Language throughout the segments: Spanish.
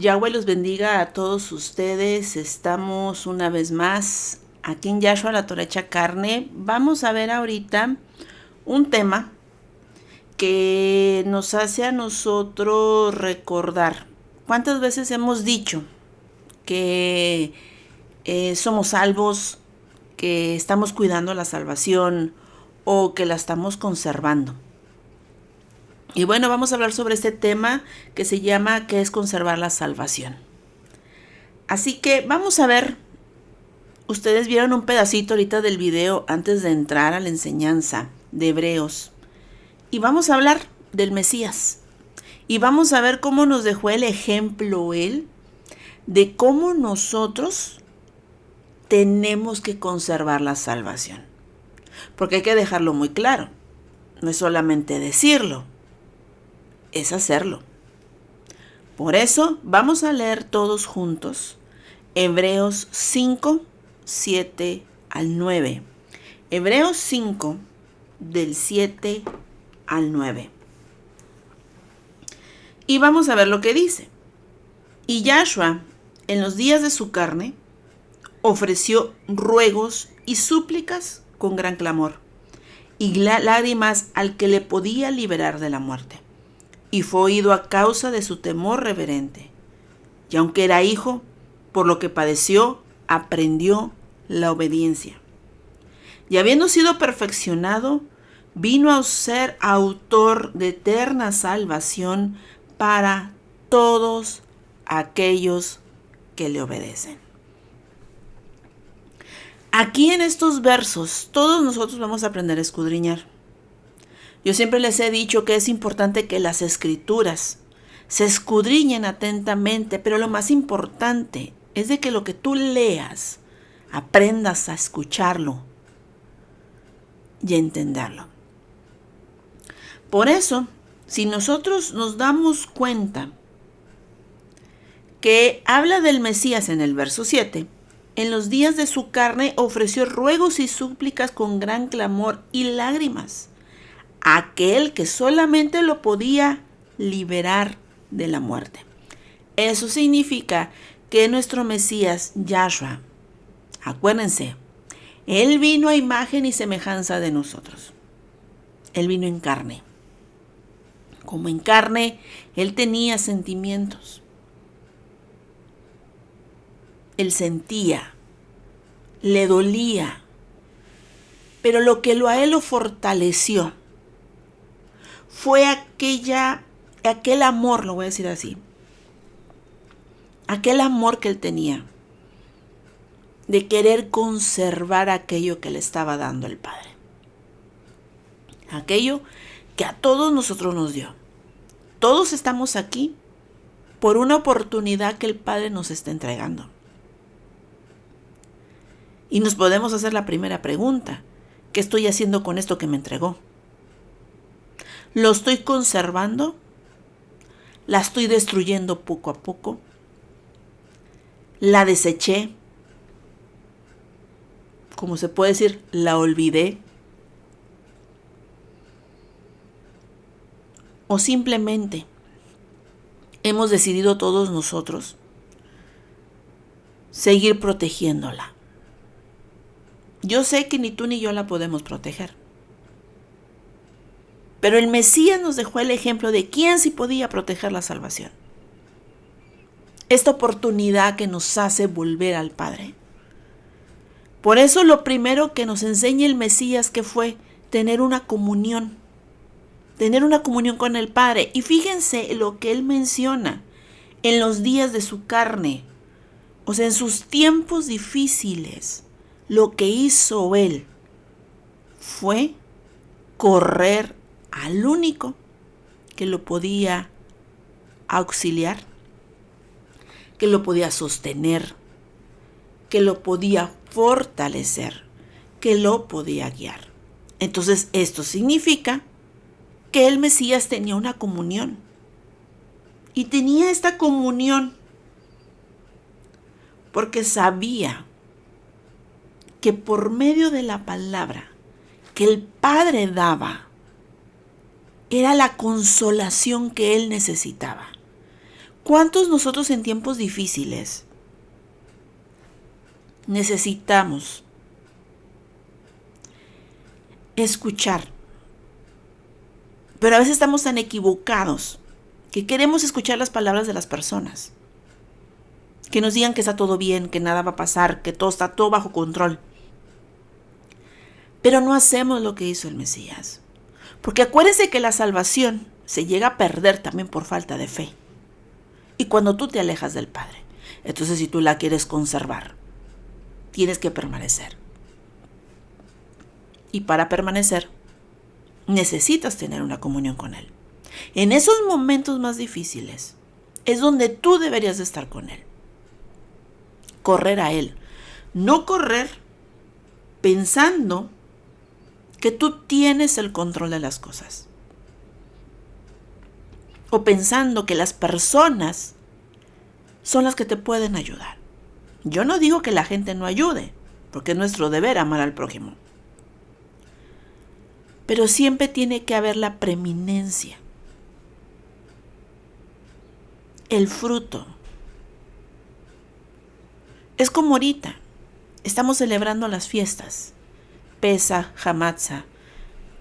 Yahweh los bendiga a todos ustedes. Estamos una vez más aquí en Yahshua, la Torah hecha carne. Vamos a ver ahorita un tema que nos hace a nosotros recordar. ¿Cuántas veces hemos dicho que somos salvos, que estamos cuidando la salvación o que la estamos conservando? Y bueno, vamos a hablar sobre este tema que se llama ¿qué es conservar la salvación? Así que vamos a ver, ustedes vieron un pedacito ahorita del video antes de entrar a la enseñanza de Hebreos. Y vamos a hablar del Mesías. Y vamos a ver cómo nos dejó el ejemplo él de cómo nosotros tenemos que conservar la salvación. Porque hay que dejarlo muy claro. No es solamente decirlo, es hacerlo. Por eso vamos a leer todos juntos Hebreos 5, 7 al 9. Hebreos 5, del 7 al 9. Y vamos a ver lo que dice. Y Yahshua, en los días de su carne, ofreció ruegos y súplicas con gran clamor y lágrimas al que le podía liberar de la muerte. Y fue oído a causa de su temor reverente. Y aunque era hijo, por lo que padeció, aprendió la obediencia. Y habiendo sido perfeccionado, vino a ser autor de eterna salvación para todos aquellos que le obedecen. Aquí en estos versos, todos nosotros vamos a aprender a escudriñar. Yo siempre les he dicho que es importante que las escrituras se escudriñen atentamente, pero lo más importante es de que lo que tú leas, aprendas a escucharlo y a entenderlo. Por eso, si nosotros nos damos cuenta que habla del Mesías en el verso 7, en los días de su carne ofreció ruegos y súplicas con gran clamor y lágrimas, aquel que solamente lo podía liberar de la muerte. Eso significa que nuestro Mesías, Yahshua, acuérdense, Él vino a imagen y semejanza de nosotros. Él vino en carne. Como en carne, Él tenía sentimientos. Él sentía, le dolía, pero lo que a Él lo fortaleció fue aquel amor, lo voy a decir así, aquel amor que Él tenía de querer conservar aquello que le estaba dando el Padre. Aquello que a todos nosotros nos dio. Todos estamos aquí por una oportunidad que el Padre nos está entregando. Y nos podemos hacer la primera pregunta: ¿qué estoy haciendo con esto que me entregó? ¿Lo estoy conservando? ¿La estoy destruyendo poco a poco? ¿La deseché? Como se puede decir, ¿la olvidé? ¿O simplemente hemos decidido todos nosotros seguir protegiéndola? Yo sé que ni tú ni yo la podemos proteger. Pero el Mesías nos dejó el ejemplo de quién sí podía proteger la salvación. Esta oportunidad que nos hace volver al Padre. Por eso lo primero que nos enseña el Mesías que fue tener una comunión. Tener una comunión con el Padre. Y fíjense lo que Él menciona en los días de su carne. O sea, en sus tiempos difíciles. Lo que hizo Él fue correr al único que lo podía auxiliar, que lo podía sostener, que lo podía fortalecer, que lo podía guiar. Entonces, esto significa que el Mesías tenía una comunión. Y tenía esta comunión porque sabía que por medio de la palabra que el Padre daba, era la consolación que él necesitaba. ¿Cuántos nosotros en tiempos difíciles necesitamos escuchar? Pero a veces estamos tan equivocados que queremos escuchar las palabras de las personas. Que nos digan que está todo bien, que nada va a pasar, que todo está todo bajo control. Pero no hacemos lo que hizo el Mesías. Porque acuérdense que la salvación se llega a perder también por falta de fe. Y cuando tú te alejas del Padre, entonces si tú la quieres conservar, tienes que permanecer. Y para permanecer, necesitas tener una comunión con Él. En esos momentos más difíciles, es donde tú deberías de estar con Él. Correr a Él. No correr pensando que tú tienes el control de las cosas. O pensando que las personas son las que te pueden ayudar. Yo no digo que la gente no ayude, porque es nuestro deber amar al prójimo. Pero siempre tiene que haber la preeminencia. El fruto. Es como ahorita. Estamos celebrando las fiestas. Pesaj, Hamatzah.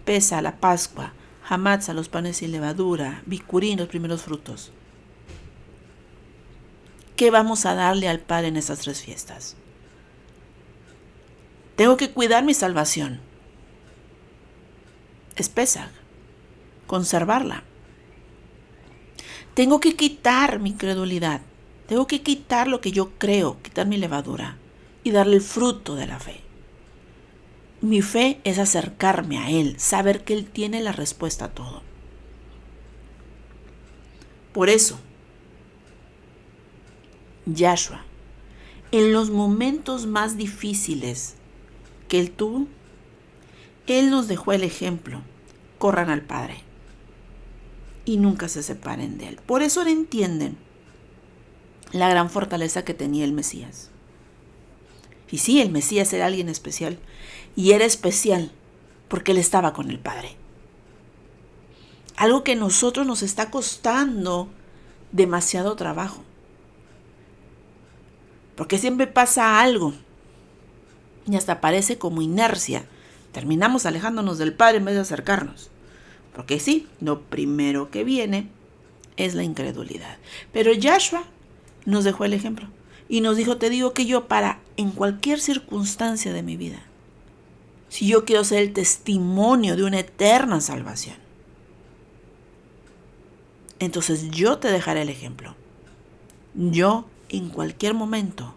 Pesaj, la Pascua. Hamatzah, los panes sin levadura. Bikurim, los primeros frutos. ¿Qué vamos a darle al Padre en estas 3 fiestas? Tengo que cuidar mi salvación. Es Pesaj. Conservarla. Tengo que quitar mi credulidad. Tengo que quitar lo que yo creo, quitar mi levadura y darle el fruto de la fe. Mi fe es acercarme a Él, saber que Él tiene la respuesta a todo. Por eso, Yahshua, en los momentos más difíciles que Él tuvo, Él nos dejó el ejemplo. Corran al Padre y nunca se separen de Él. Por eso ahora entienden la gran fortaleza que tenía el Mesías. Y sí, el Mesías era alguien especial. Y era especial porque Él estaba con el Padre. Algo que a nosotros nos está costando demasiado trabajo. Porque siempre pasa algo. Y hasta parece como inercia. Terminamos alejándonos del Padre en vez de acercarnos. Porque sí, lo primero que viene es la incredulidad. Pero Yahshua nos dejó el ejemplo. Y nos dijo, te digo que yo en cualquier circunstancia de mi vida, si yo quiero ser el testimonio de una eterna salvación, entonces yo te dejaré el ejemplo. Yo en cualquier momento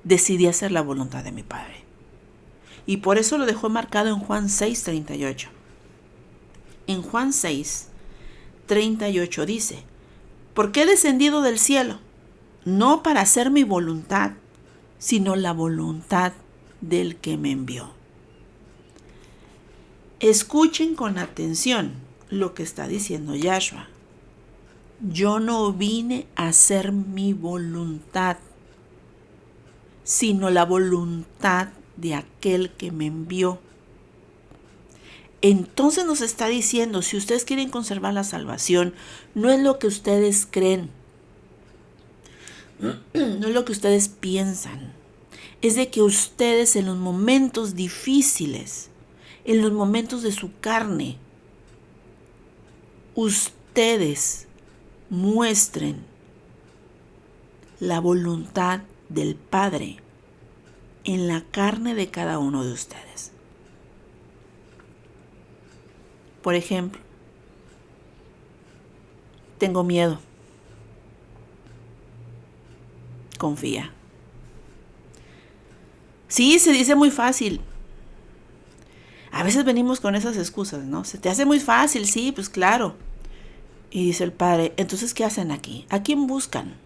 decidí hacer la voluntad de mi Padre. Y por eso lo dejó marcado en Juan 6:38. En Juan 6:38 dice, porque he descendido del cielo, no para hacer mi voluntad, sino la voluntad del que me envió. Escuchen con atención lo que está diciendo Yahshua. Yo no vine a hacer mi voluntad, sino la voluntad de aquel que me envió. Entonces nos está diciendo, si ustedes quieren conservar la salvación, no es lo que ustedes creen, no es lo que ustedes piensan, es de que ustedes en los momentos difíciles, en los momentos de su carne, ustedes muestren la voluntad del Padre en la carne de cada uno de ustedes. Por ejemplo, tengo miedo. Confía. Sí, se dice muy fácil. A veces venimos con esas excusas, ¿no? Se te hace muy fácil, sí, pues claro. Y dice el Padre, entonces, ¿qué hacen aquí? ¿A quién buscan?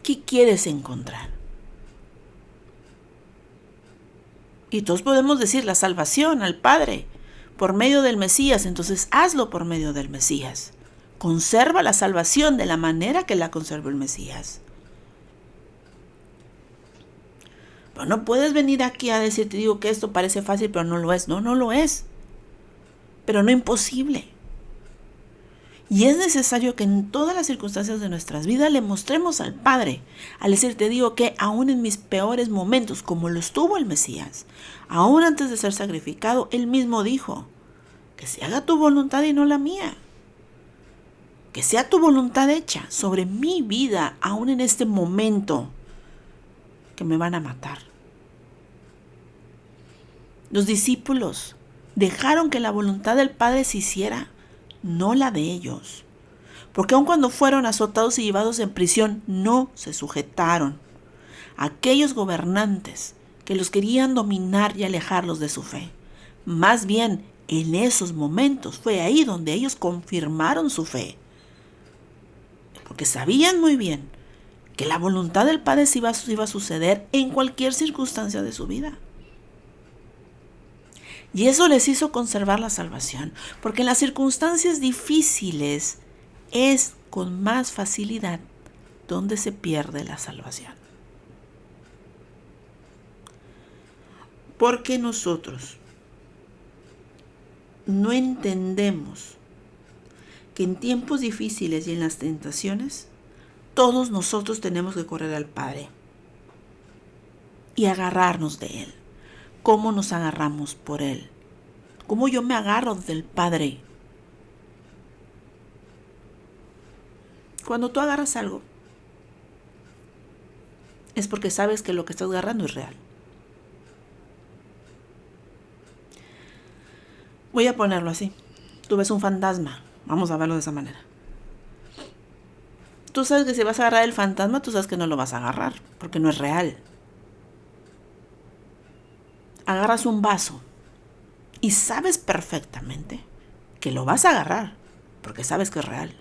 ¿Qué quieres encontrar? Y todos podemos decir la salvación al Padre por medio del Mesías, entonces hazlo por medio del Mesías. Conserva la salvación de la manera que la conservó el Mesías. Pero no puedes venir aquí a decir, te digo que esto parece fácil, pero no lo es. No, no lo es. Pero no imposible. Y es necesario que en todas las circunstancias de nuestras vidas le mostremos al Padre. Al decir, te digo que aún en mis peores momentos, como lo estuvo el Mesías, aún antes de ser sacrificado, Él mismo dijo, que se haga tu voluntad y no la mía. Que sea tu voluntad hecha sobre mi vida, aún en este momento que me van a matar. Los discípulos dejaron que la voluntad del Padre se hiciera, no la de ellos. Porque aun cuando fueron azotados y llevados en prisión, no se sujetaron a aquellos gobernantes que los querían dominar y alejarlos de su fe. Más bien, en esos momentos fue ahí donde ellos confirmaron su fe. Porque sabían muy bien que la voluntad del Padre iba a suceder en cualquier circunstancia de su vida. Y eso les hizo conservar la salvación, porque en las circunstancias difíciles es con más facilidad donde se pierde la salvación. Porque nosotros no entendemos que en tiempos difíciles y en las tentaciones, todos nosotros tenemos que correr al Padre y agarrarnos de Él. ¿Cómo nos agarramos por Él? ¿Cómo yo me agarro del Padre? Cuando tú agarras algo, es porque sabes que lo que estás agarrando es real. Voy a ponerlo así. Tú ves un fantasma. Vamos a verlo de esa manera. Tú sabes que si vas a agarrar el fantasma, tú sabes que no lo vas a agarrar, porque no es real. Agarras un vaso y sabes perfectamente que lo vas a agarrar, porque sabes que es real.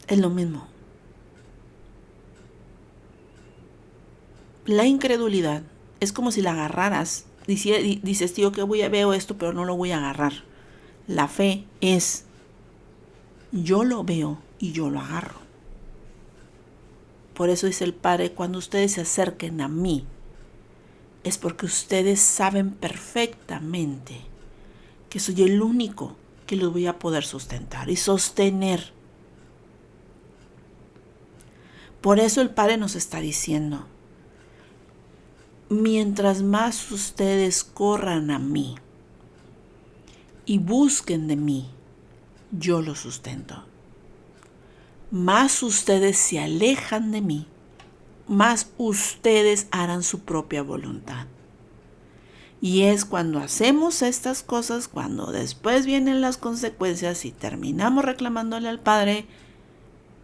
Es lo mismo. La incredulidad es como si la agarraras. Dices, tío, que veo esto, pero no lo voy a agarrar. La fe es, yo lo veo y yo lo agarro. Por eso dice el Padre, cuando ustedes se acerquen a mí, es porque ustedes saben perfectamente que soy el único que los voy a poder sustentar y sostener. Por eso el Padre nos está diciendo, mientras más ustedes corran a mí y busquen de mí, yo los sustento. Más ustedes se alejan de mí, más ustedes harán su propia voluntad. Y es cuando hacemos estas cosas, cuando después vienen las consecuencias y terminamos reclamándole al Padre,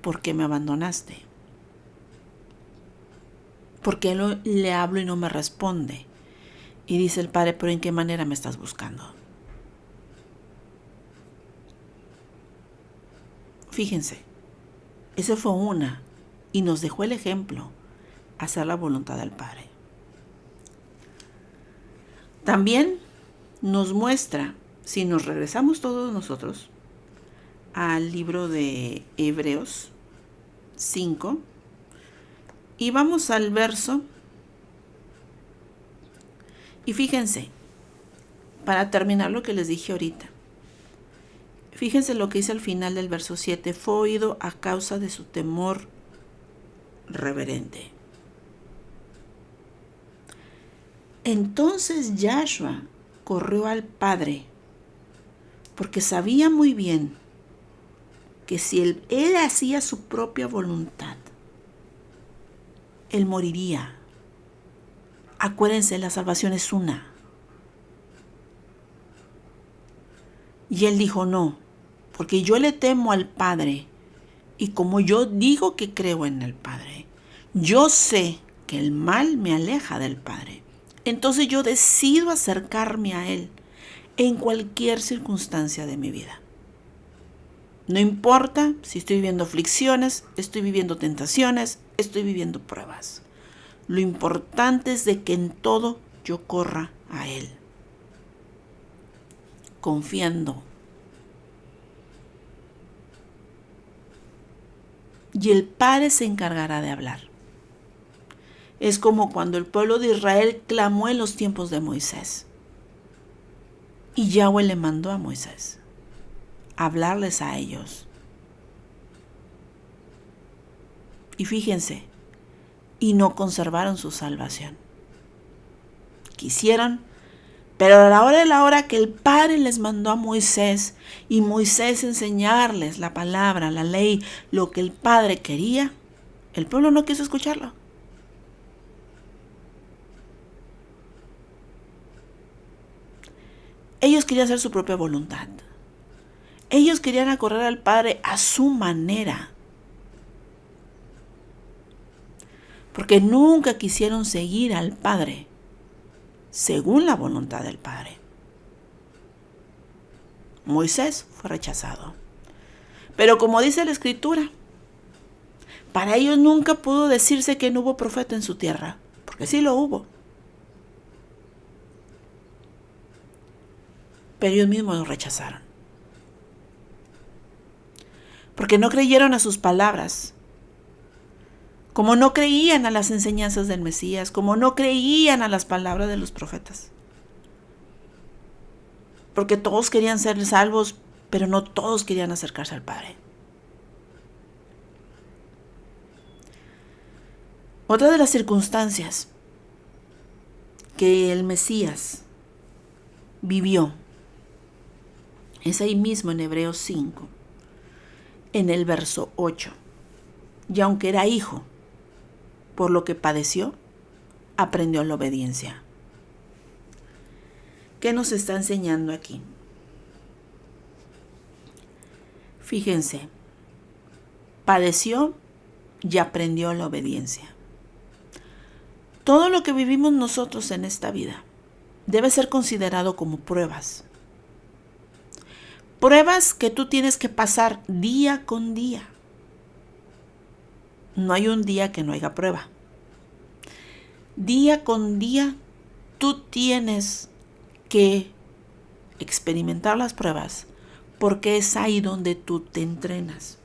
¿por qué me abandonaste? ¿Por qué le hablo y no me responde? Y dice el Padre, ¿pero en qué manera me estás buscando? Fíjense, esa fue una, y nos dejó el ejemplo, hacer la voluntad del Padre. También nos muestra, si nos regresamos todos nosotros al libro de Hebreos 5, y vamos al verso, y fíjense, para terminar lo que les dije ahorita, fíjense lo que dice al final del verso 7, fue oído a causa de su temor reverente. Entonces Yahshua corrió al Padre, porque sabía muy bien que si él hacía su propia voluntad, él moriría. Acuérdense, la salvación es una. Y él dijo, no, porque yo le temo al Padre, y como yo digo que creo en el Padre, yo sé que el mal me aleja del Padre. Entonces yo decido acercarme a Él en cualquier circunstancia de mi vida. No importa si estoy viviendo aflicciones, estoy viviendo tentaciones, estoy viviendo pruebas. Lo importante es de que en todo yo corra a Él, confiando. Y el Padre se encargará de hablar. Es como cuando el pueblo de Israel clamó en los tiempos de Moisés. Y Yahweh le mandó a Moisés hablarles a ellos. Y fíjense, y no conservaron su salvación. Quisieron, pero a la hora de la hora que el Padre les mandó a Moisés, y Moisés enseñarles la palabra, la ley, lo que el Padre quería, el pueblo no quiso escucharlo. Ellos querían hacer su propia voluntad. Ellos querían acorrer al Padre a su manera. Porque nunca quisieron seguir al Padre según la voluntad del Padre. Moisés fue rechazado. Pero como dice la Escritura, para ellos nunca pudo decirse que no hubo profeta en su tierra, porque sí lo hubo. Pero ellos mismos lo rechazaron. Porque no creyeron a sus palabras. Como no creían a las enseñanzas del Mesías, como no creían a las palabras de los profetas. Porque todos querían ser salvos, pero no todos querían acercarse al Padre. Otra de las circunstancias que el Mesías vivió es ahí mismo en Hebreos 5, en el verso 8. Y aunque era hijo, por lo que padeció, aprendió la obediencia. ¿Qué nos está enseñando aquí? Fíjense, padeció y aprendió la obediencia. Todo lo que vivimos nosotros en esta vida debe ser considerado como pruebas. Pruebas que tú tienes que pasar día con día. No hay un día que no haya prueba. Día con día tú tienes que experimentar las pruebas porque es ahí donde tú te entrenas.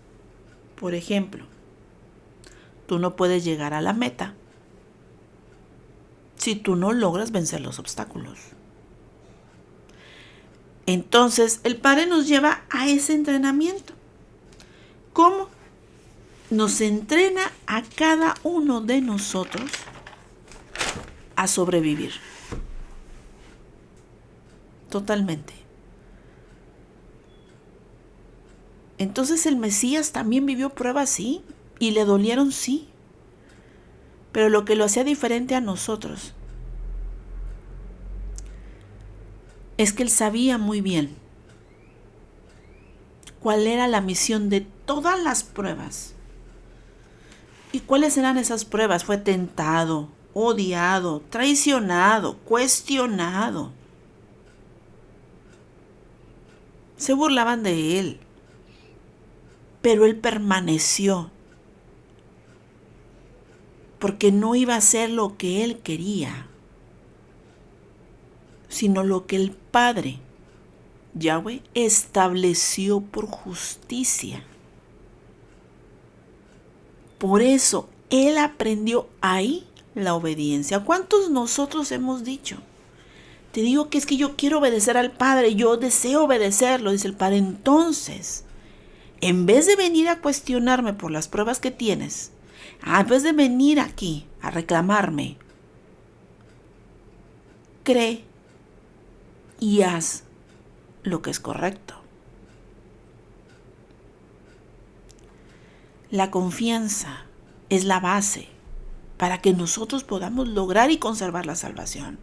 Por ejemplo, tú no puedes llegar a la meta si tú no logras vencer los obstáculos. Entonces, el Padre nos lleva a ese entrenamiento. ¿Cómo? Nos entrena a cada uno de nosotros a sobrevivir. Totalmente. Entonces el Mesías también vivió pruebas, sí, y le dolieron, sí. Pero lo que lo hacía diferente a nosotros es que él sabía muy bien cuál era la misión de todas las pruebas. ¿Y cuáles eran esas pruebas? Fue tentado, odiado, traicionado, cuestionado. Se burlaban de él, pero él permaneció, porque no iba a hacer lo que él quería, sino lo que el Padre, Yahweh, estableció por justicia. Por eso él aprendió ahí la obediencia. ¿Cuántos nosotros hemos dicho? Te digo que es que yo quiero obedecer al Padre, yo deseo obedecerlo, dice el Padre. Entonces, en vez de venir a cuestionarme por las pruebas que tienes, en vez de venir aquí a reclamarme, cree y haz lo que es correcto. La confianza es la base para que nosotros podamos lograr y conservar la salvación.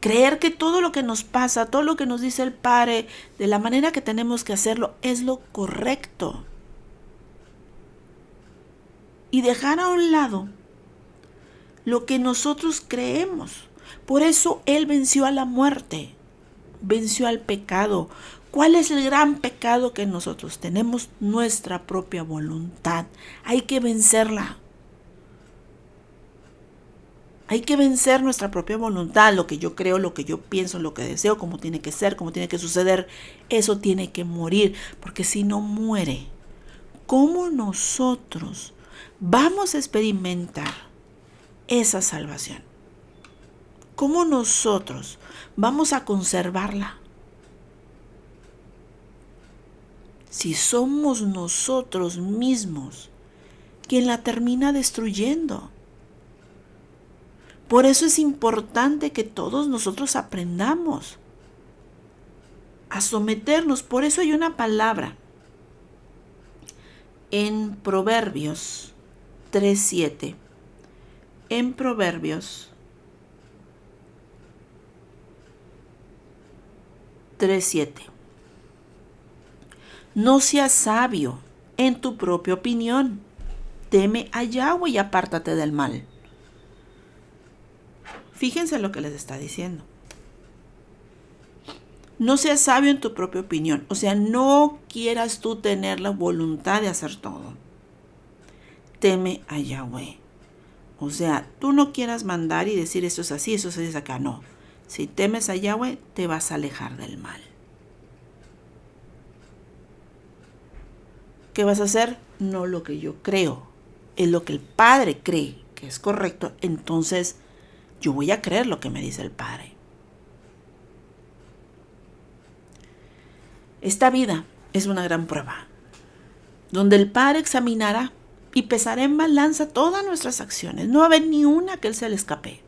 Creer que todo lo que nos pasa, todo lo que nos dice el Padre, de la manera que tenemos que hacerlo, es lo correcto. Y dejar a un lado lo que nosotros creemos. Por eso Él venció a la muerte, venció al pecado. ¿Cuál es el gran pecado que nosotros tenemos? Nuestra propia voluntad. Hay que vencerla. Hay que vencer nuestra propia voluntad, lo que yo creo, lo que yo pienso, lo que deseo, cómo tiene que ser, cómo tiene que suceder. Eso tiene que morir, porque si no muere, ¿cómo nosotros vamos a experimentar esa salvación? ¿Cómo nosotros vamos a conservarla? si somos nosotros mismos quien la termina destruyendo? Por eso es importante que todos nosotros aprendamos a someternos. Por eso hay una palabra en Proverbios 3:7. En Proverbios 3:7. No seas sabio en tu propia opinión. Teme a Yahweh y apártate del mal. Fíjense lo que les está diciendo. No seas sabio en tu propia opinión. O sea, no quieras tú tener la voluntad de hacer todo. Teme a Yahweh. O sea, tú no quieras mandar y decir eso es así, eso es así, acá. No. Si temes a Yahweh, te vas a alejar del mal. ¿Qué vas a hacer? No lo que yo creo. Es lo que el Padre cree que es correcto. Entonces, yo voy a creer lo que me dice el Padre. Esta vida es una gran prueba, donde el Padre examinará y pesará en balanza todas nuestras acciones. No va a haber ni una que Él se le escape.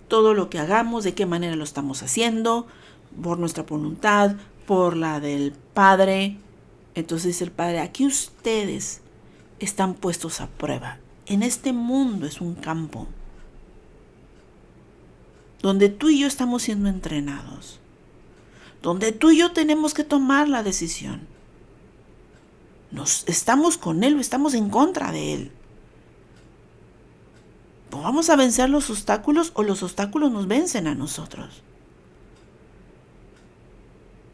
Todo lo que hagamos, de qué manera lo estamos haciendo, por nuestra voluntad, por la del Padre. Entonces dice el Padre, aquí ustedes están puestos a prueba. En este mundo es un campo donde tú y yo estamos siendo entrenados, donde tú y yo tenemos que tomar la decisión. ¿Estamos con Él o estamos en contra de Él? ¿Vamos a vencer los obstáculos o los obstáculos nos vencen a nosotros?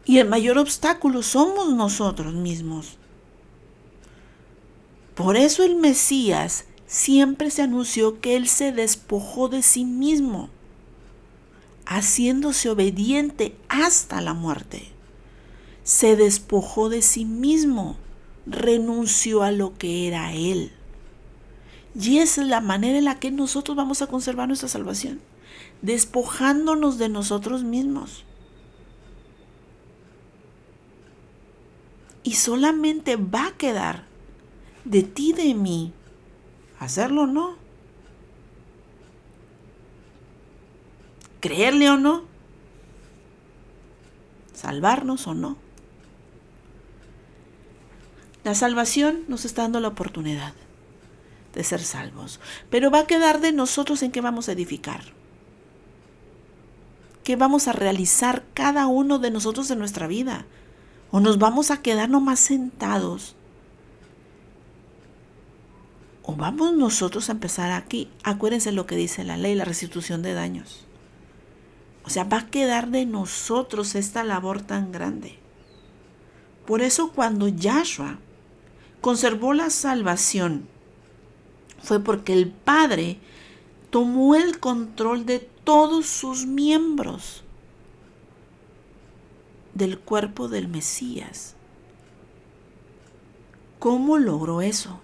Y el mayor obstáculo somos nosotros mismos. Por eso el Mesías siempre se anunció que Él se despojó de sí mismo, haciéndose obediente hasta la muerte. Se despojó de sí mismo, renunció a lo que era Él. Y esa es la manera en la que nosotros vamos a conservar nuestra salvación, despojándonos de nosotros mismos. Y solamente va a quedar de ti, de mí, hacerlo o no, creerle o no, salvarnos o no. La salvación nos está dando la oportunidad de ser salvos, pero va a quedar de nosotros en qué vamos a edificar, qué vamos a realizar cada uno de nosotros en nuestra vida, o nos vamos a quedar nomás sentados, o vamos nosotros a empezar aquí. Acuérdense lo que dice la ley, la restitución de daños. O sea, va a quedar de nosotros esta labor tan grande. Por eso cuando Yahshua conservó la salvación, fue porque el Padre tomó el control de todos sus miembros del cuerpo del Mesías. ¿Cómo logró eso?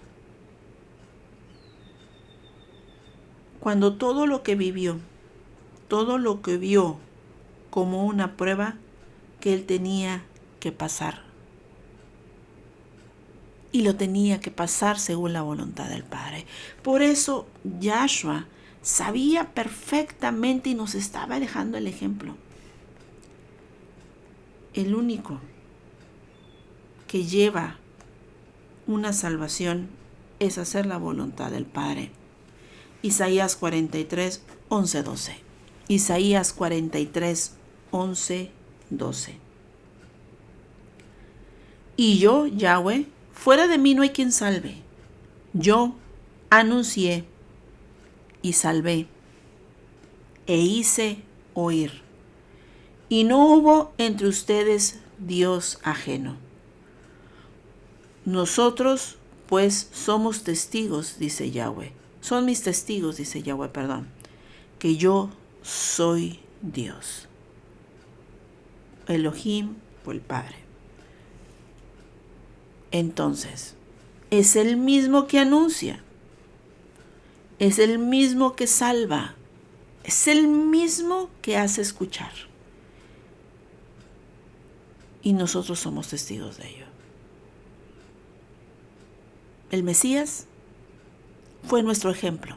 Cuando todo lo que vivió, todo lo que vio como una prueba que Él tenía que pasar. Y lo tenía que pasar según la voluntad del Padre. Por eso Yahshua sabía perfectamente y nos estaba dejando el ejemplo. El único que lleva una salvación es hacer la voluntad del Padre. Isaías 43, 11, 12. Isaías 43, 11, 12. Y yo, Yahweh, fuera de mí no hay quien salve. Yo anuncié y salvé e hice oír. Y no hubo entre ustedes Dios ajeno. Nosotros, pues, somos testigos, dice Yahweh. Son mis testigos, dice Yahweh, que yo soy Dios. Elohim, por el Padre. Entonces, es el mismo que anuncia, es el mismo que salva, es el mismo que hace escuchar. Y nosotros somos testigos de ello. El Mesías fue nuestro ejemplo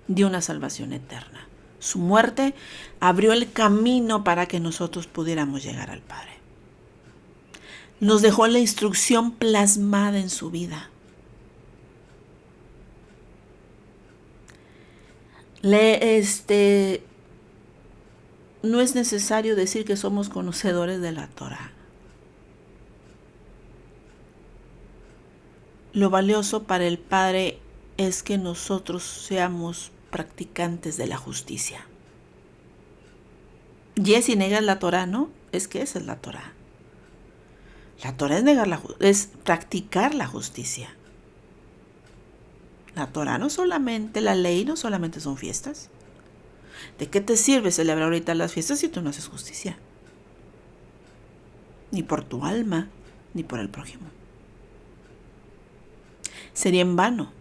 de una salvación eterna. Su muerte abrió el camino para que nosotros pudiéramos llegar al Padre. Nos dejó la instrucción plasmada en su vida. No es necesario decir que somos conocedores de la Torá. Lo valioso para el Padre es que nosotros seamos practicantes de la justicia. Y si negas la Torá, ¿no? Es que esa es la Torá. La Torá es practicar la justicia. La Torá no solamente, la ley no solamente son fiestas. ¿De qué te sirve celebrar ahorita las fiestas si tú no haces justicia? Ni por tu alma, ni por el prójimo. Sería en vano.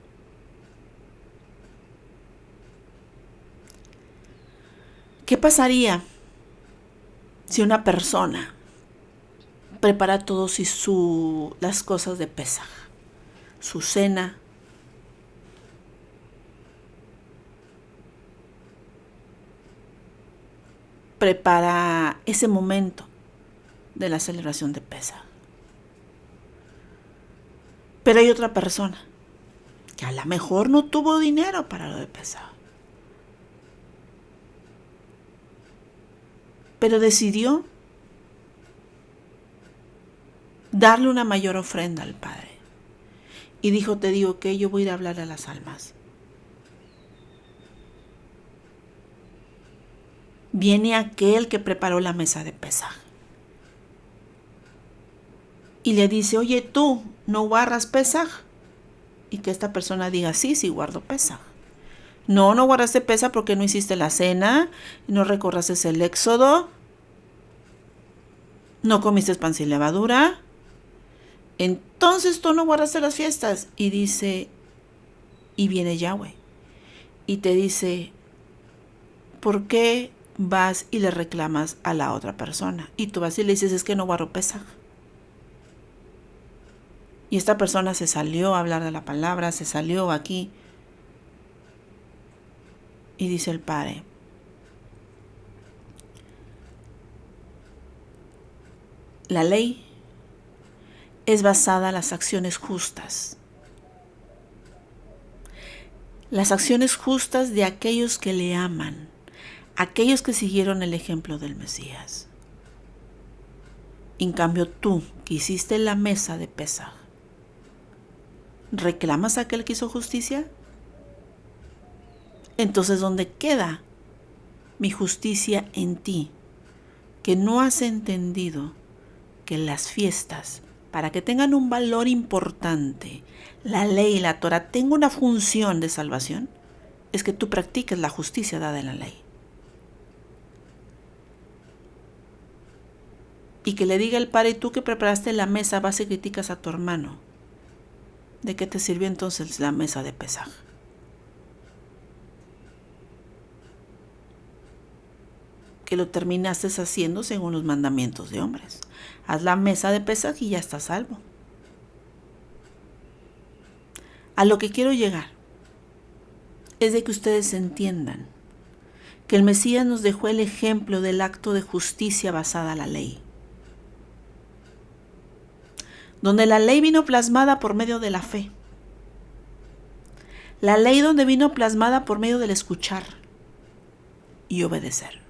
¿Qué pasaría si una persona prepara todos las cosas de Pesaj, su cena, prepara ese momento de la celebración de Pesaj? Pero hay otra persona que a lo mejor no tuvo dinero para lo de Pesaj, pero decidió darle una mayor ofrenda al Padre. Y dijo, te digo que yo voy a ir a hablar a las almas. Viene aquel que preparó la mesa de Pesaj y le dice, oye, tú, ¿no guardas Pesaj? Y que esta persona diga, sí, sí guardo Pesaj. No guardaste Pesaj porque no hiciste la cena, no recorraste el éxodo, no comiste pan sin levadura, entonces tú no guardaste las fiestas. Y dice, y viene Yahweh y te dice, ¿por qué vas y le reclamas a la otra persona? Y tú vas y le dices, es que no guardo Pesaj. Y esta persona se salió a hablar de la palabra, se salió aquí. Y dice el Padre, la ley es basada en las acciones justas. Las acciones justas de aquellos que le aman, aquellos que siguieron el ejemplo del Mesías. En cambio tú, que hiciste la mesa de Pesaj, ¿reclamas a aquel que hizo justicia? Entonces, ¿dónde queda mi justicia en ti? Que no has entendido que las fiestas, para que tengan un valor importante, la ley y la Torah tengan una función de salvación, es que tú practiques la justicia dada en la ley. Y que le diga el Padre, y tú que preparaste la mesa, vas y criticas a tu hermano. ¿De qué te sirvió entonces la mesa de Pesaj? Que lo terminaste haciendo según los mandamientos de hombres. Haz la mesa de Pesaj y ya estás salvo. A lo que quiero llegar es de que ustedes entiendan que el Mesías nos dejó el ejemplo del acto de justicia basada en la ley, donde la ley vino plasmada por medio de la fe. La ley donde vino plasmada por medio del escuchar y obedecer.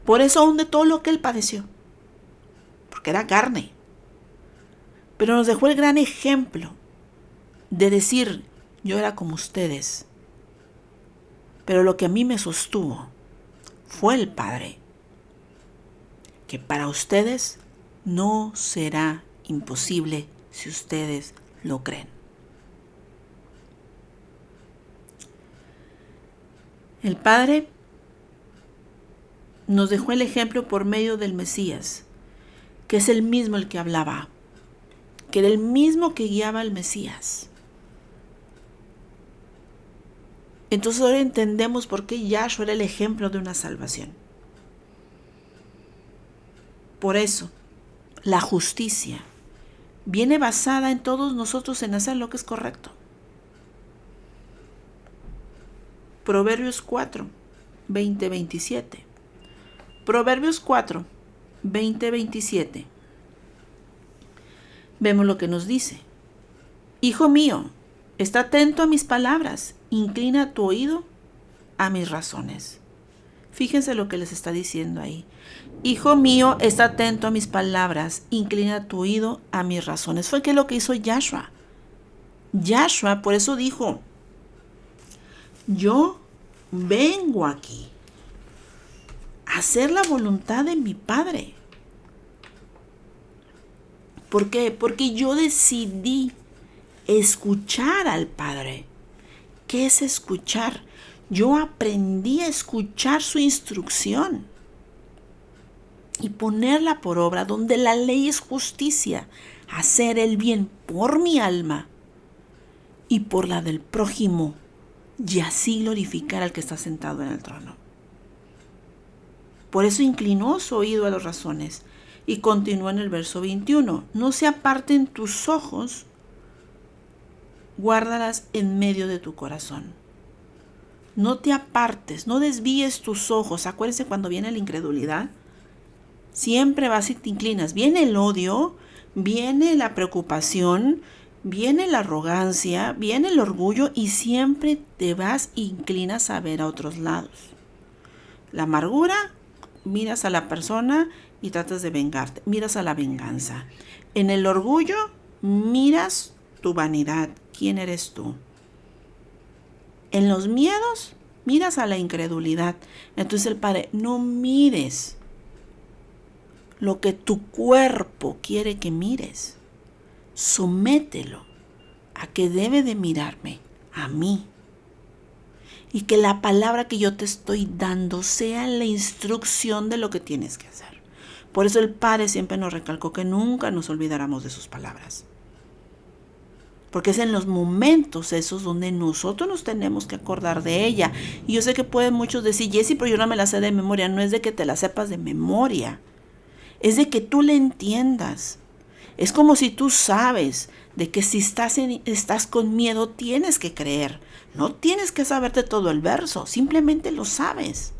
Por eso aún de todo lo que él padeció, porque era carne, pero nos dejó el gran ejemplo de decir, yo era como ustedes, pero lo que a mí me sostuvo fue el Padre, que para ustedes no será imposible si ustedes lo creen. El Padre nos dejó el ejemplo por medio del Mesías, que es el mismo el que hablaba, que era el mismo que guiaba al Mesías. Entonces ahora entendemos por qué Yahshua era el ejemplo de una salvación. Por eso, la justicia viene basada en todos nosotros en hacer lo que es correcto. Proverbios 4, 20, 27. Proverbios 4, 20, 27. Vemos lo que nos dice. Hijo mío, está atento a mis palabras, inclina tu oído a mis razones. Fíjense lo que les está diciendo ahí. Hijo mío, está atento a mis palabras, inclina tu oído a mis razones. Fue que lo que hizo Yahshua. Yahshua por eso dijo, yo vengo aquí a hacer la voluntad de mi Padre. ¿Por qué? Porque yo decidí escuchar al Padre. ¿Qué es escuchar? Yo aprendí a escuchar su instrucción y ponerla por obra, donde la ley es justicia, hacer el bien por mi alma y por la del prójimo, y así glorificar al que está sentado en el trono. Por eso inclinó su oído a las razones y continúa en el verso 21. No se aparten tus ojos, guárdalas en medio de tu corazón. No te apartes, no desvíes tus ojos. Acuérdense cuando viene la incredulidad, siempre vas y te inclinas. Viene el odio, viene la preocupación, viene la arrogancia, viene el orgullo y siempre te vas e inclinas a ver a otros lados. La amargura, miras a la persona y tratas de vengarte, miras a la venganza. En el orgullo, miras tu vanidad, quién eres tú. En los miedos, miras a la incredulidad. Entonces el Padre, no mires lo que tu cuerpo quiere que mires. Somételo a que debe de mirarme a mí. Y que la palabra que yo te estoy dando sea la instrucción de lo que tienes que hacer. Por eso el Padre siempre nos recalcó que nunca nos olvidáramos de sus palabras. Porque es en los momentos esos donde nosotros nos tenemos que acordar de ella. Y yo sé que pueden muchos decir, Jessy, pero yo no me la sé de memoria. No es de que te la sepas de memoria. Es de que tú le entiendas. Es como si tú sabes de que si estás con miedo tienes que creer. No tienes que saberte todo el verso. Simplemente lo sabes.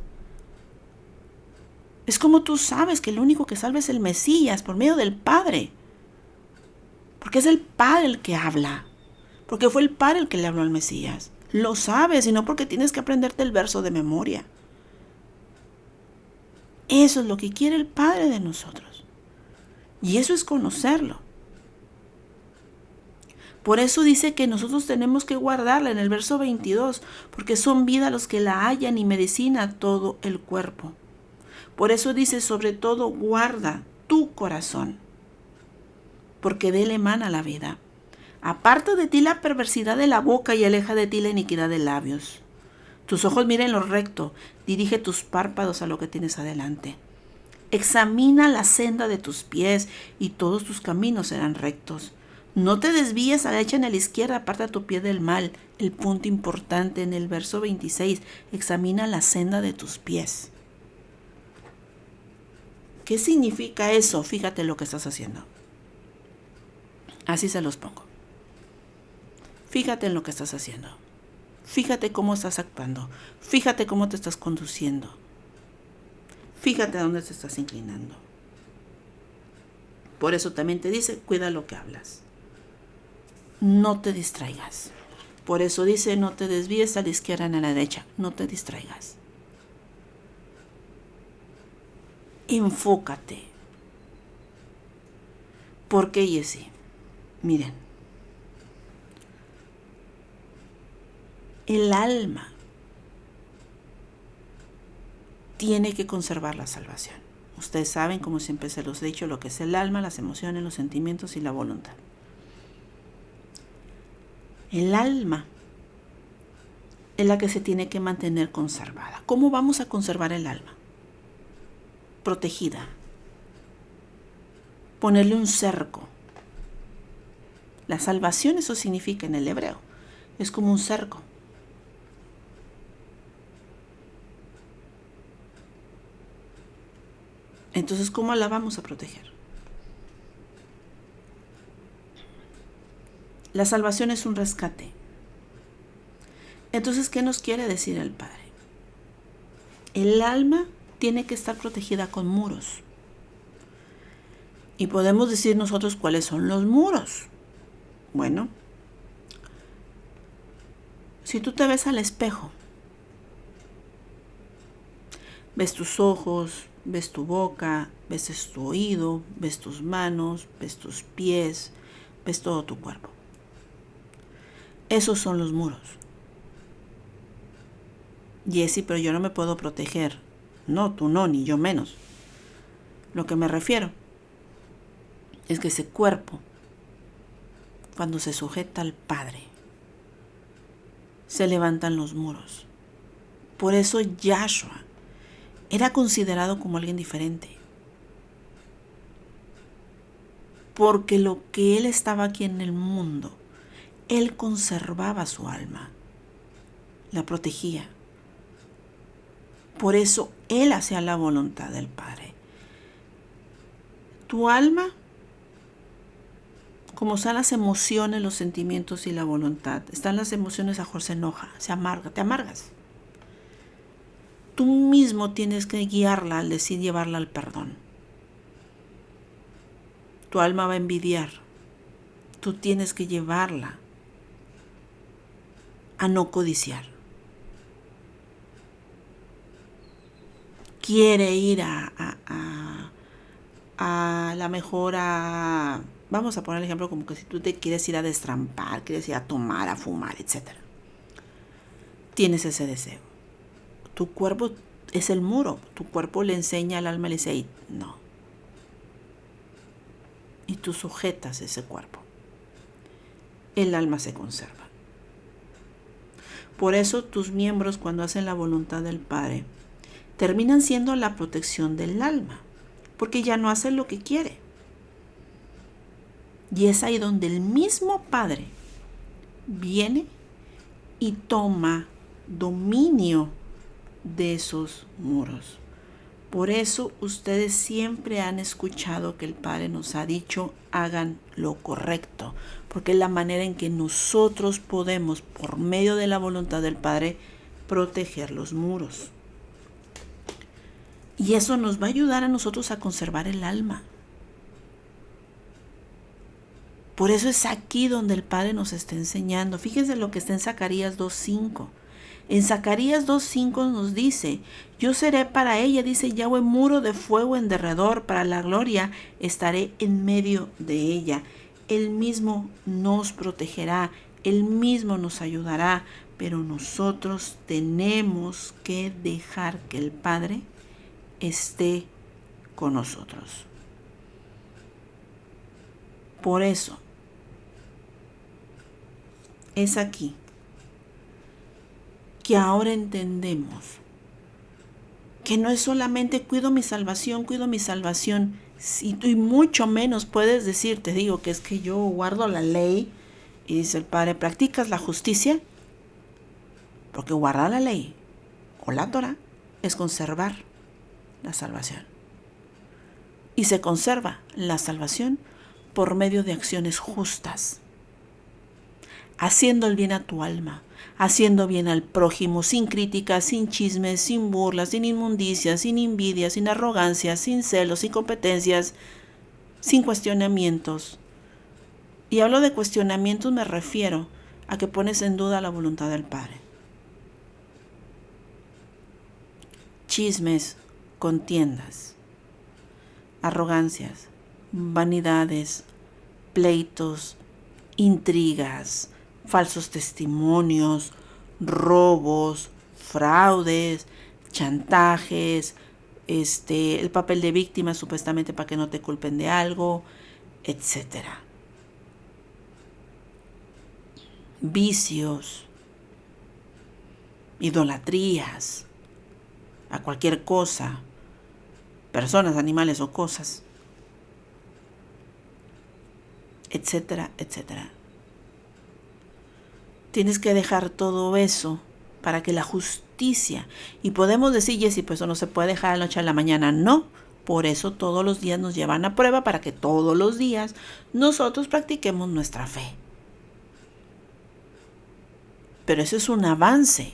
Es como tú sabes que lo único que salva es el Mesías por medio del Padre. Porque es el Padre el que habla. Porque fue el Padre el que le habló al Mesías. Lo sabes, y no porque tienes que aprenderte el verso de memoria. Eso es lo que quiere el Padre de nosotros. Y eso es conocerlo. Por eso dice que nosotros tenemos que guardarla en el verso 22, porque son vida los que la hallan y medicina todo el cuerpo. Por eso dice, sobre todo, guarda tu corazón, porque de él emana la vida. Aparta de ti la perversidad de la boca y aleja de ti la iniquidad de labios. Tus ojos miren lo recto, dirige tus párpados a lo que tienes adelante. Examina la senda de tus pies y todos tus caminos serán rectos. No te desvíes a la derecha ni a la izquierda, aparta tu pie del mal. El punto importante en el verso 26, examina la senda de tus pies. ¿Qué significa eso? Fíjate lo que estás haciendo. Así se los pongo. Fíjate en lo que estás haciendo. Fíjate cómo estás actuando. Fíjate cómo te estás conduciendo. Fíjate a dónde te estás inclinando. Por eso también te dice, cuida lo que hablas. No te distraigas. Por eso dice, no te desvíes a la izquierda ni a la derecha. No te distraigas. Enfócate. ¿Por qué, Jessy? Miren. El alma tiene que conservar la salvación. Ustedes saben, como siempre se los he dicho, lo que es el alma, las emociones, los sentimientos y la voluntad. El alma es la que se tiene que mantener conservada. ¿Cómo vamos a conservar el alma? Protegida. Ponerle un cerco. La salvación, eso significa en el hebreo. Es como un cerco. Entonces, ¿cómo la vamos a proteger? La salvación es un rescate. Entonces, ¿qué nos quiere decir el Padre? El alma tiene que estar protegida con muros. Y podemos decir nosotros cuáles son los muros. Bueno, si tú te ves al espejo, ves tus ojos, ves tu boca, ves tu oído, ves tus manos, ves tus pies, ves todo tu cuerpo. Esos son los muros. Jessy, pero yo no me puedo proteger. No, tú no, ni yo menos. Lo que me refiero es que ese cuerpo, cuando se sujeta al Padre, se levantan los muros. Por eso Yahshua era considerado como alguien diferente. Porque lo que él estaba aquí en el mundo, él conservaba su alma, la protegía. Por eso él hacía la voluntad del Padre. Tu alma, como están las emociones, los sentimientos y la voluntad, están las emociones, a mejor se enoja, se amarga, te amargas. Tú mismo tienes que guiarla al decir llevarla al perdón. Tu alma va a envidiar. Tú tienes que llevarla a no codiciar. Quiere ir a la mejor vamos a poner el ejemplo como que si tú te quieres ir a destrampar, quieres ir a tomar, a fumar, etc. Tienes ese deseo. Tu cuerpo es el muro. Tu cuerpo le enseña al alma, le dice, no. Y tú sujetas ese cuerpo. El alma se conserva. Por eso tus miembros, cuando hacen la voluntad del Padre, terminan siendo la protección del alma, porque ya no hace lo que quiere. Y es ahí donde el mismo Padre viene y toma dominio de esos muros. Por eso ustedes siempre han escuchado que el Padre nos ha dicho, hagan lo correcto, porque es la manera en que nosotros podemos, por medio de la voluntad del Padre, proteger los muros. Y eso nos va a ayudar a nosotros a conservar el alma. Por eso es aquí donde el Padre nos está enseñando. Fíjense lo que está en Zacarías 2:5. En Zacarías 2:5 nos dice, yo seré para ella, dice Yahweh, muro de fuego en derredor, para la gloria estaré en medio de ella. Él mismo nos protegerá, Él mismo nos ayudará, pero nosotros tenemos que dejar que el Padre esté con nosotros. Por eso, es aquí que ahora entendemos que no es solamente cuido mi salvación, y mucho menos puedes decir, te digo que es que yo guardo la ley, y dice el Padre, ¿practicas la justicia? Porque guardar la ley o la Torah es conservar la salvación. Y se conserva la salvación por medio de acciones justas, haciendo el bien a tu alma, haciendo bien al prójimo, sin críticas, sin chismes, sin burlas, sin inmundicias, sin envidia, sin arrogancia, sin celos, sin competencias, sin cuestionamientos. Y hablo de cuestionamientos, me refiero a que pones en duda la voluntad del Padre. Chismes, contiendas, arrogancias, vanidades, pleitos, intrigas, falsos testimonios, robos, fraudes, chantajes, el papel de víctima supuestamente para que no te culpen de algo, etc. Vicios, idolatrías a cualquier cosa, personas, animales o cosas, etcétera, etcétera. Tienes que dejar todo eso para que la justicia, y podemos decir, Jessy, pues eso no se puede dejar de la noche a la mañana. No, Por eso todos los días nos llevan a prueba para que todos los días nosotros practiquemos nuestra fe. Pero eso es un avance.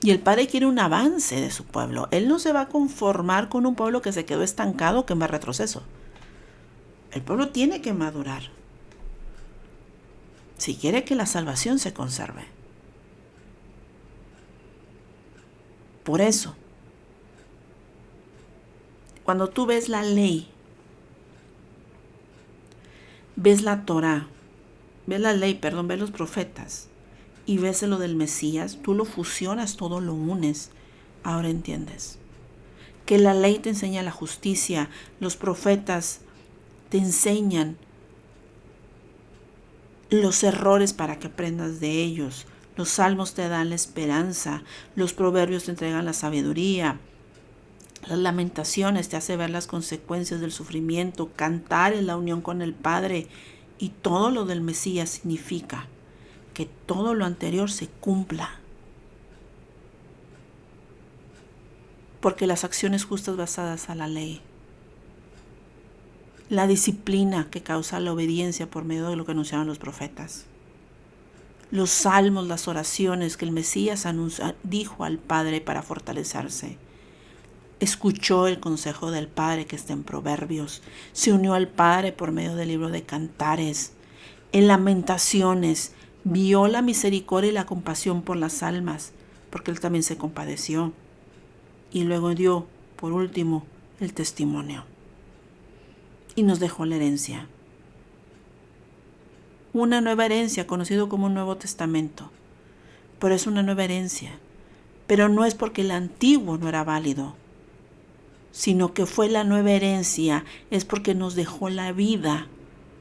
Y el Padre quiere un avance de su pueblo. Él no se va a conformar con un pueblo que se quedó estancado, que va a retroceso. El pueblo tiene que madurar si quiere que la salvación se conserve. Por eso, cuando tú ves la ley, ves la Torá, ves los profetas y ves lo del Mesías, tú lo fusionas, todo lo unes. Ahora entiendes que la ley te enseña la justicia, los profetas te enseñan los errores para que aprendas de ellos, los salmos te dan la esperanza, los proverbios te entregan la sabiduría, las lamentaciones te hacen ver las consecuencias del sufrimiento, cantar es la unión con el Padre, y todo lo del Mesías significa que todo lo anterior se cumpla. Porque las acciones justas basadas a la ley, la disciplina que causa la obediencia por medio de lo que anunciaban los profetas, los salmos, las oraciones que el Mesías dijo al Padre para fortalecerse, escuchó el consejo del Padre que está en Proverbios, se unió al Padre por medio del libro de Cantares, en Lamentaciones, vio la misericordia y la compasión por las almas, porque Él también se compadeció, y luego dio, por último, el testimonio. Y nos dejó la herencia. Una nueva herencia, conocido como un Nuevo Testamento. Pero es una nueva herencia. Pero no es porque el antiguo no era válido, sino que fue la nueva herencia, es porque nos dejó la vida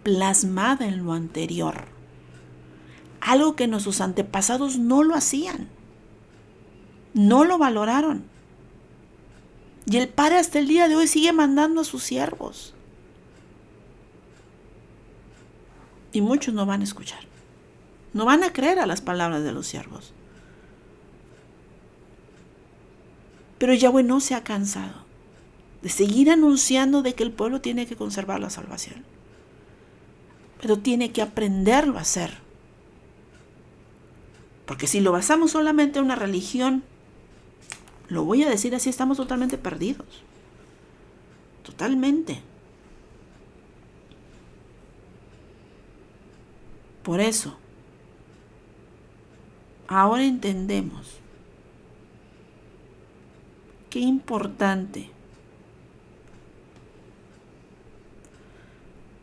plasmada en lo anterior. Algo que nuestros antepasados no lo hacían. No lo valoraron. Y el Padre hasta el día de hoy sigue mandando a sus siervos. Y muchos no van a escuchar. No van a creer a las palabras de los siervos. Pero Yahweh no se ha cansado de seguir anunciando de que el pueblo tiene que conservar la salvación. Pero tiene que aprenderlo a hacer. Porque si lo basamos solamente en una religión, lo voy a decir así, estamos totalmente perdidos. Totalmente. Por eso, ahora entendemos qué importante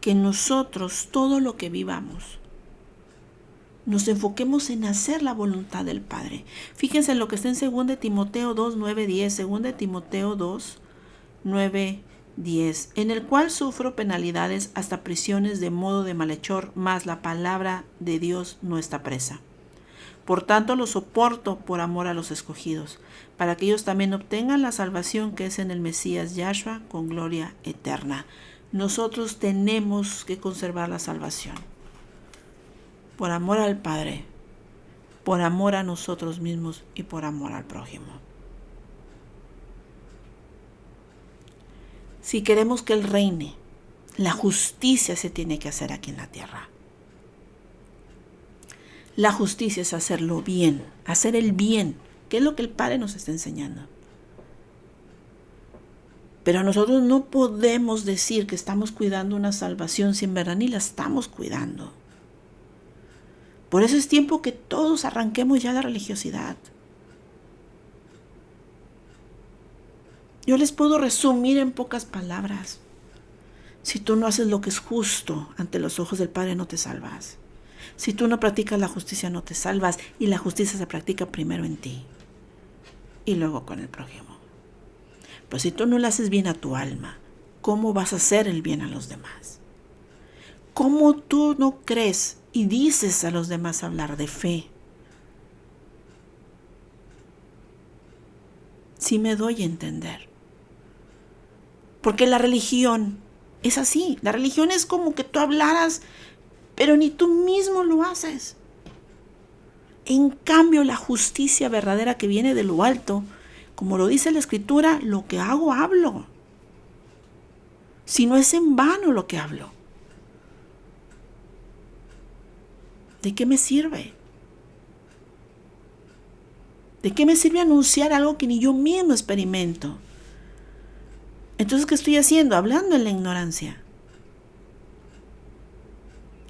que nosotros, todo lo que vivamos, nos enfoquemos en hacer la voluntad del Padre. Fíjense en lo que está en 2 Timoteo 2, 9, 10. 2 Timoteo 2, 9, 10. En el cual sufro penalidades hasta prisiones de modo de malhechor, mas la palabra de Dios no está presa. Por tanto lo soporto por amor a los escogidos, para que ellos también obtengan la salvación que es en el Mesías Yahshua con gloria eterna. Nosotros tenemos que conservar la salvación. Por amor al Padre, por amor a nosotros mismos y por amor al prójimo. Si queremos que Él reine, la justicia se tiene que hacer aquí en la tierra. La justicia es hacerlo bien, hacer el bien, que es lo que el Padre nos está enseñando. Pero nosotros no podemos decir que estamos cuidando una salvación si en verdad ni la estamos cuidando. Por eso es tiempo que todos arranquemos ya la religiosidad. Yo les puedo resumir en pocas palabras. Si tú no haces lo que es justo ante los ojos del Padre, no te salvas. Si tú no practicas la justicia, no te salvas. Y la justicia se practica primero en ti y luego con el prójimo. Pues si tú no le haces bien a tu alma, ¿cómo vas a hacer el bien a los demás? ¿Cómo tú no crees y dices a los demás hablar de fe? Sí me doy a entender. Porque la religión es así. La religión es como que tú hablaras, pero ni tú mismo lo haces. En cambio, la justicia verdadera que viene de lo alto, Como lo dice la Escritura, lo que hago, hablo. Si no es en vano lo que hablo. ¿De qué me sirve? ¿De qué me sirve anunciar algo que ni yo mismo experimento? Entonces, ¿qué estoy haciendo? Hablando en la ignorancia.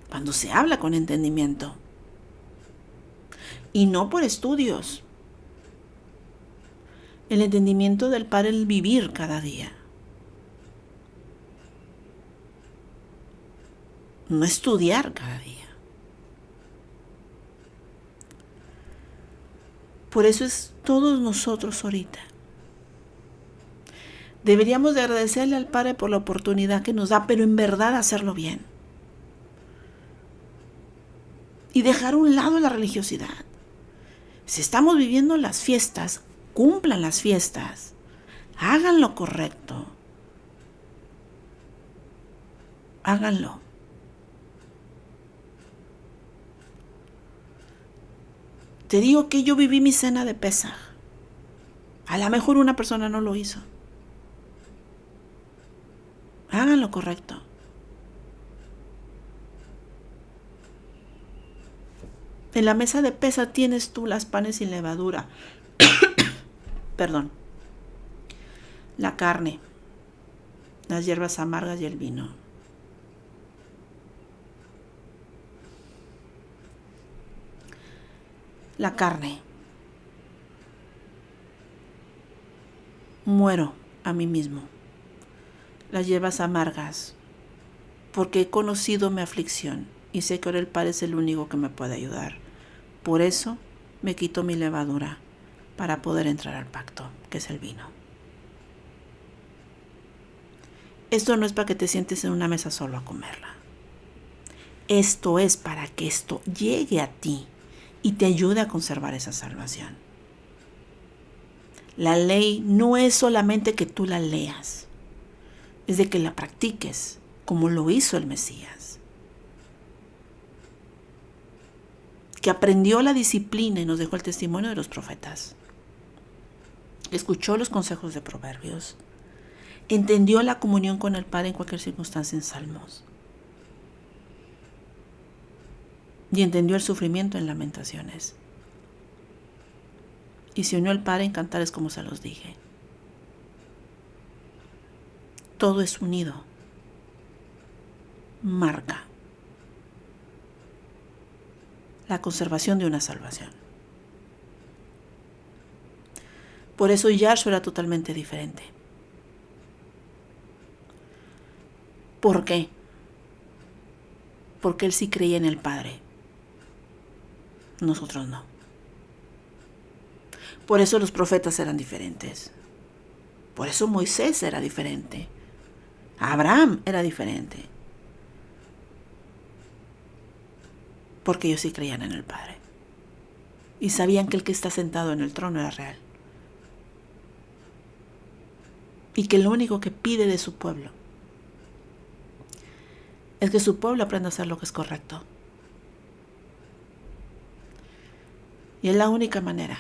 Cuando se habla con entendimiento. Y no por estudios. El entendimiento del Padre, el vivir cada día. No estudiar cada día. Por eso es todos nosotros ahorita. Deberíamos de agradecerle al Padre por la oportunidad que nos da, pero en verdad hacerlo bien. Y dejar a un lado la religiosidad. Si estamos viviendo las fiestas, cumplan las fiestas. Hagan lo correcto. Háganlo. Te digo que yo viví mi cena de Pesaj. A lo mejor una persona no lo hizo. Hagan lo correcto. En la mesa de Pesaj tienes tú las panes sin levadura. Perdón. La carne, las hierbas amargas y el vino. La carne. Muero a mí mismo. Las hierbas amargas, porque he conocido mi aflicción y sé que ahora el Padre es el único que me puede ayudar. Por eso me quito mi levadura para poder entrar al pacto, que es el vino. Esto no es para que te sientes en una mesa solo a comerla. Esto es para que esto llegue a ti y te ayude a conservar esa salvación. La ley no es solamente que tú la leas, es de que la practiques como lo hizo el Mesías, que aprendió la disciplina y nos dejó el testimonio de los profetas, escuchó los consejos de Proverbios, entendió la comunión con el Padre en cualquier circunstancia en Salmos, y entendió el sufrimiento en Lamentaciones. Y se unió al Padre en cantares como se los dije. Todo es unido. Marca la conservación de una salvación. Por eso Yahshua era totalmente diferente. ¿Por qué? Porque él sí creía en el Padre. Nosotros no. Por eso los profetas eran diferentes. Por eso Moisés era diferente. Abraham era diferente. Porque ellos sí creían en el Padre. Y sabían que el que está sentado en el trono era real. Y que lo único que pide de su pueblo es que su pueblo aprenda a hacer lo que es correcto. Y es la única manera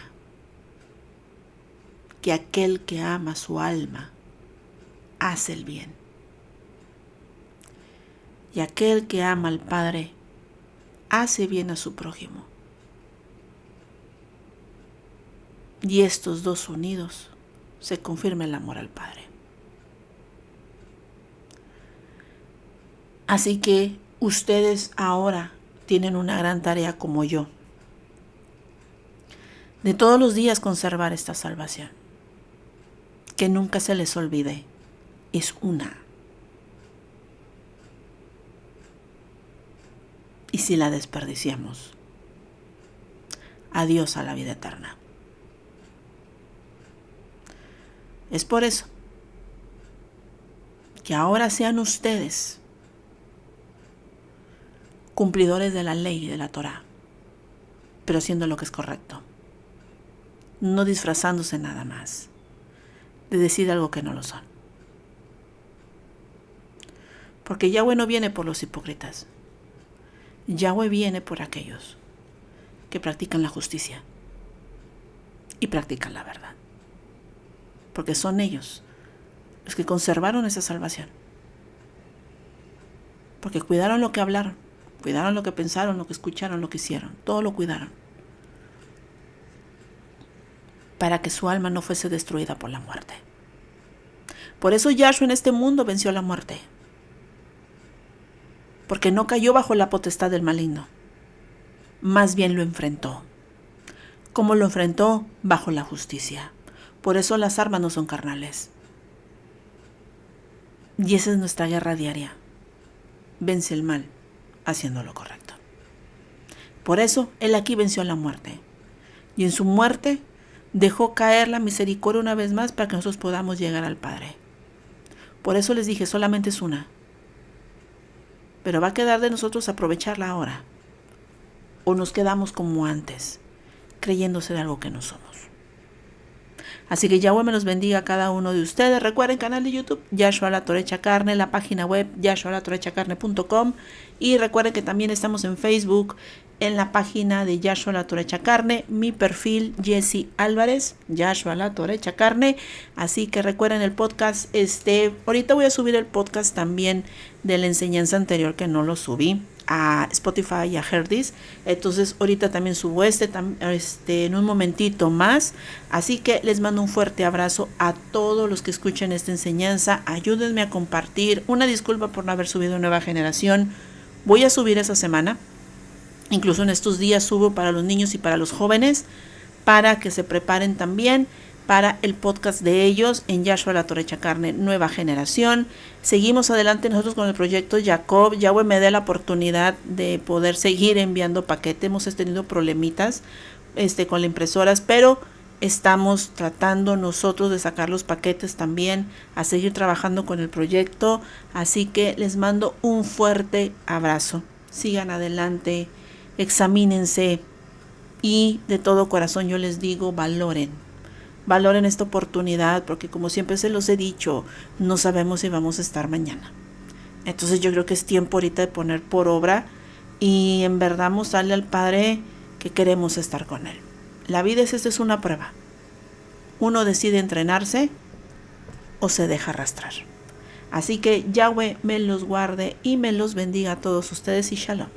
que aquel que ama su alma hace el bien. Y aquel que ama al Padre hace bien a su prójimo. Y estos dos unidos se confirma el amor al Padre. Así que ustedes ahora tienen una gran tarea como yo, de todos los días conservar esta salvación. Que nunca se les olvide, es una. Y si la desperdiciamos, adiós a la vida eterna. Es por eso que ahora sean ustedes cumplidores de la ley y de la Torá, pero haciendo lo que es correcto, no disfrazándose nada más de decir algo que no lo son. Porque Yahweh no viene por los hipócritas. Yahweh viene por aquellos que practican la justicia y practican la verdad. porque son ellos los que conservaron esa salvación. Porque cuidaron lo que hablaron, cuidaron lo que pensaron, lo que escucharon, lo que hicieron, todo lo cuidaron. Para que su alma no fuese destruida por la muerte. Por eso Yahshua en este mundo venció la muerte. Porque no cayó bajo la potestad del maligno. Más bien lo enfrentó. ¿Cómo lo enfrentó? Bajo la justicia. Por eso las armas no son carnales. Y esa es nuestra guerra diaria. Vence el mal haciendo lo correcto. Por eso Él aquí venció a la muerte. Y en su muerte dejó caer la misericordia una vez más para que nosotros podamos llegar al Padre. Por eso les dije, solamente es una. Pero va a quedar de nosotros aprovecharla ahora. O nos quedamos como antes, creyendo ser algo que no somos. Así que Yahweh me los bendiga a cada uno de ustedes. Recuerden, canal de YouTube, Yahshua la Torecha Carne, la página web, YahshuaLaTorechaCarne.com. Y recuerden que también estamos en Facebook, en la página de Yahshua la Torecha Carne, mi perfil Jessy Álvarez, Yahshua la Torecha Carne. Así que recuerden el podcast, ahorita voy a subir el podcast también de la enseñanza anterior que no lo subí a Spotify y a Herdis. Entonces ahorita también subo en un momentito más. Así que les mando un fuerte abrazo a todos los que escuchen esta enseñanza. Ayúdenme a compartir. Una disculpa por no haber subido Nueva Generación. Voy a subir esa semana. Incluso en estos días subo para los niños y para los jóvenes, para que se preparen también para el podcast de ellos en Yahshua la Torecha Carne, Nueva Generación. Seguimos adelante nosotros con el proyecto Jacob. Yahweh me dé la oportunidad de poder seguir enviando paquetes. Hemos tenido problemitas con las impresoras, pero estamos tratando nosotros de sacar los paquetes también, a seguir trabajando con el proyecto. Así que les mando un fuerte abrazo. Sigan adelante, examínense y de todo corazón yo les digo, valoren esta oportunidad, porque como siempre se los he dicho, no sabemos si vamos a estar mañana. Entonces yo creo que es tiempo ahorita de poner por obra y en verdad mostrarle al Padre que queremos estar con Él. La vida es una prueba. Uno decide entrenarse o se deja arrastrar. Así que Yahweh me los guarde y me los bendiga a todos ustedes y Shalom.